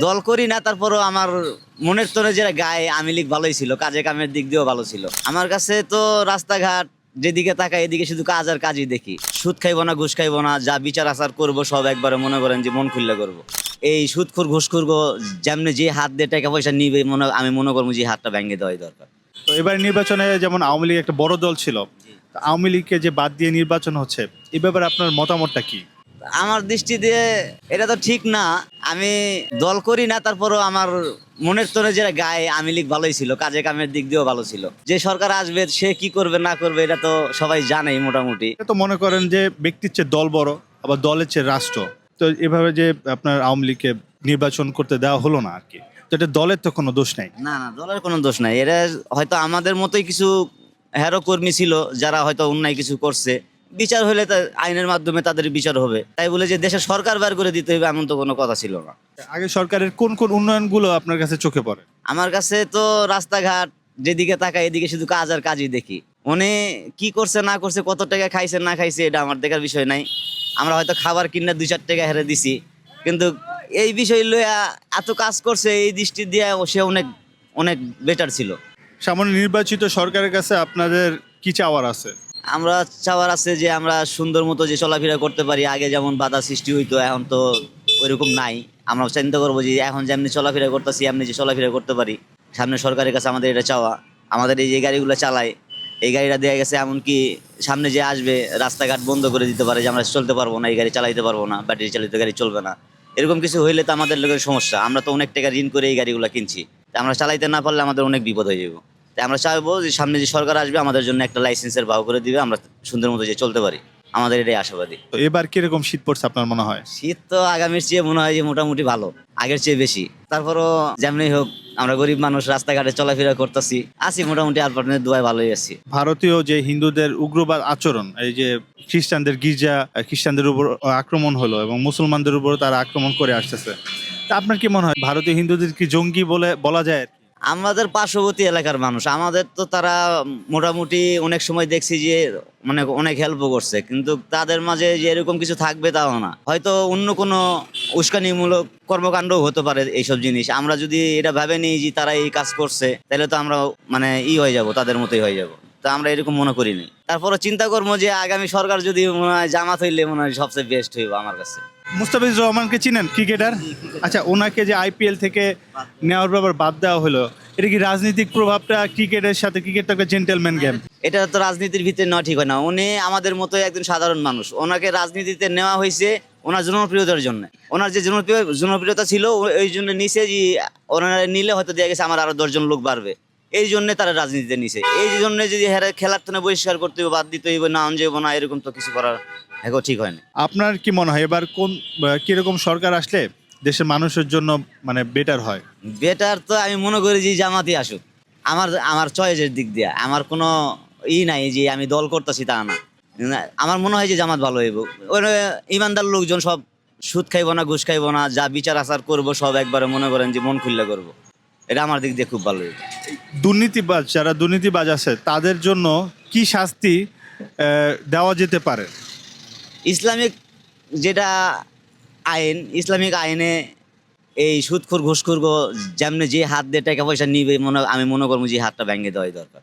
দল করি না, তারপরও আমার মনের তোরে যেটা গায়ে আওয়ামী লীগ ভালোই ছিল, কাজে কামের দিক দিয়েও ভালো ছিল। আমার কাছে তো রাস্তাঘাট যেদিকে তাকাই এদিকে শুধু কাজ আর কাজই দেখি। সুদ খাইবো না, ঘুষ খাইবো না, যা বিচার আচার করবো সব একবারে মনে করেন যে মন খুললে করবো। এই সুদখোর ঘুষখোর যেমনি যে হাত দিয়ে টাকা পয়সা নিবে আমি মনে করবো যে হাতটা ভেঙে দেওয়াই দরকার। তো এবার নির্বাচনে যেমন আওয়ামী লীগ একটা বড় দল ছিল, তো আওয়ামী লীগকে যে বাদ দিয়ে নির্বাচন হচ্ছে, এই ব্যাপারে আপনার মতামতটা কি? আমার দৃষ্টি দিয়ে এটা তো ঠিক না। আমি দল করি না, তারপরও আমার মনের তোরে যেটা গায়ে আওয়ামী লীগ ভালোই ছিল, কাজে কামের দিক দিয়েও ভালো ছিল। যে সরকার আসবে সে কি করবে না করবে এটা তো সবাই জানেই মোটামুটি। এটা তো মনে করেন যে ব্যক্তির চেয়ে দল বড়, আবার দলের চেয়ে রাষ্ট্র। তো এভাবে যে আপনার আওয়ামী লীগকে নির্বাচন করতে দেওয়া হলো না আর কি, তো এটা দলের তো কোনো দোষ নাই। না না, দলের কোনো দোষ নাই। এরা হয়তো আমাদের মতোই কিছু হেরো কর্মী ছিল যারা হয়তো অন্যায় কিছু করছে, বিচার হলে আইনের মাধ্যমে তাদের বিচার হবে। তাই বলে যে দেশের সরকার বার করে দিতে হবে এমন তো কোনো কথা ছিল না। আগে সরকারের কোন কোন উন্নয়নগুলো আপনার কাছে চোখে পড়ে? আমার কাছে তো রাস্তাঘাট যেদিকে তাকাই এদিকে শুধু কাজ আর কাজই দেখি। উনি কি করছে না করছে, কত টাকা খাইছে না খাইছে এটা আমার দেখার বিষয় নাই। আমরা হয়তো খাবার কিনে 2-4 টাকা হেরে দিছি, কিন্তু এই বিষয় লইয়া এত কাজ করছে এই দৃষ্টি দিয়ে সে অনেক অনেক বেটার ছিল। সামনে নির্বাচিত সরকারের কাছে আপনাদের কি চাওয়ার আছে? আমরা চাওয়ার আছে যে আমরা সুন্দর মতো যে চলাফেরা করতে পারি। আগে যেমন বাধা সৃষ্টি হইতো এখন তো ওইরকম নাই। আমরা চিন্তা করবো যে এখন যেমনি চলাফেরা করতেছি এমনি যে চলাফেরা করতে পারি। সামনে সরকারের কাছে আমাদের এটা চাওয়া। আমাদের এই যে গাড়িগুলো চালায় এই গাড়িটা দেওয়া গেছে এমনকি সামনে যে আসবে রাস্তাঘাট বন্ধ করে দিতে পারে, যে আমরা চলতে পারবো না, এই গাড়ি চালাইতে পারবো না, ব্যাটারি চালিত গাড়ি চলবে না। এরকম কিছু হইলে তো আমাদের লোকের সমস্যা। আমরা তো অনেক টাকা ঋণ করে এই গাড়িগুলো কিনছি, তা আমরা চালাইতে না পারলে আমাদের অনেক বিপদ হয়ে যাবো। তাই আমরা চাইবো যে সামনে যে সরকার আসবে আমাদের জন্য একটা লাইসেন্সের ভাও করে দিবে, আমরা সুন্দর মতো যে চলতে পারি। আমাদের এটাই আশাবাদী। তো এবার কিরকম শীত পড়ছে আপনার মনে হয়? শীত তো আগামীর চেয়ে মনে হয় যে মোটামুটি ভালো, আগের চেয়ে বেশি। তারপরও যেমনি হোক আমরা গরিব মানুষ রাস্তাঘাটে চলাফেরা করতেছি, আছি মোটামুটি আপনাদের দোয়ায় ভালোই আছি। ভারতীয় যে হিন্দুদের উগ্রবাদ আচরণ, এই যে খ্রিস্টানদের গির্জা, খ্রিস্টানদের উপর আক্রমণ হলো এবং মুসলমানদের উপর তারা আক্রমণ করে আসতেছে, তা আপনার কি মনে হয় ভারতীয় হিন্দুদের কি জঙ্গি বলে বলা যায়? আমাদের পার্শ্ববর্তী এলাকার মানুষ, আমাদের তো তারা মোটামুটি অনেক সময় দেখছি যে মানে অনেক হেল্পও করছে, কিন্তু তাদের মাঝে যে এরকম কিছু থাকবে তাও না। হয়তো অন্য কোনো উস্কানিমূলক কর্মকাণ্ডও হতে পারে এইসব জিনিস। আমরা যদি এটা ভেবে নিই যে তারা এই কাজ করছে তাহলে তো আমরা মানে হয়ে যাব, তাদের মতোই হয়ে যাব। তা আমরা এরকম মনে করিনি। তারপরে চিন্তা করবো যে আগামী সরকার যদি মনে হয় জামাত হইলে মনে হয় সবচেয়ে বেস্ট হইব আমার কাছে। মুস্তাফিজুর রহমানকে চিনেন, ক্রিকেটার? আচ্ছা, ওনাকে যে আইপিএল থেকে নেওয়ার ব্যাপার বাদ দেওয়া হলো, এটা কি রাজনৈতিক প্রভাবটা ক্রিকেটের সাথে? ক্রিকেট তো একটা জেন্টেলম্যান গেম। এটা তো রাজনীতির ভিতরে নেওয়া ঠিক হয় না। উনি আমাদের মতো একজন সাধারণ মানুষ, ওনাকে রাজনীতিতে নেওয়া হয়েছে ওনার জনপ্রিয়তার জন্য। ওনার যে জনপ্রিয়তা ছিল ওই জন্য নিচে যে ওনারা নিলে হয়তো দেখা গেছে আমার আরো 10 জন লোক বাড়বে, এই জন্য তারা রাজনীতিতে নিছে। এই জন্য যদি খেলার তো বহিষ্কার করতে হবে, বাদ দিতে হইব, না যাবো না, এরকম তো কিছু করার এখন ঠিক হয় না। আপনার কি মনে হয় এবার কোন কিরকম সরকার আসলে দেশের মানুষের জন্য মানে বেটার হয়? বেটার তো আমি মনে করি যে জামাতই আসুক। আমার আমার চয়েসের দিক দিয়ে আমার কোনো নাই যে আমি দল করতেছি তা না। আমার মনে হয় যে জামাত ভালো হইব। ওই ইমানদার লোকজন সব সুদ খাইবো না, ঘুষ খাইবো না, যা বিচার আচার করবো সব একবারে মনে করেন যে মন খুললে করবো। এটা আমার দিক দিয়ে খুব ভালো হইব। দুর্নীতিবাজ, যারা দুর্নীতিবাজ আছে তাদের জন্য কি শাস্তি দেওয়া যেতে পারে? ইসলামিক যেটা আইন, ইসলামিক আইনে এই সুদখোর ঘুষখোর যেমনি যে হাত দিয়ে টাকা পয়সা নিবে আমি মনে করবো যে হাতটা ভেঙে দেওয়াই দরকার।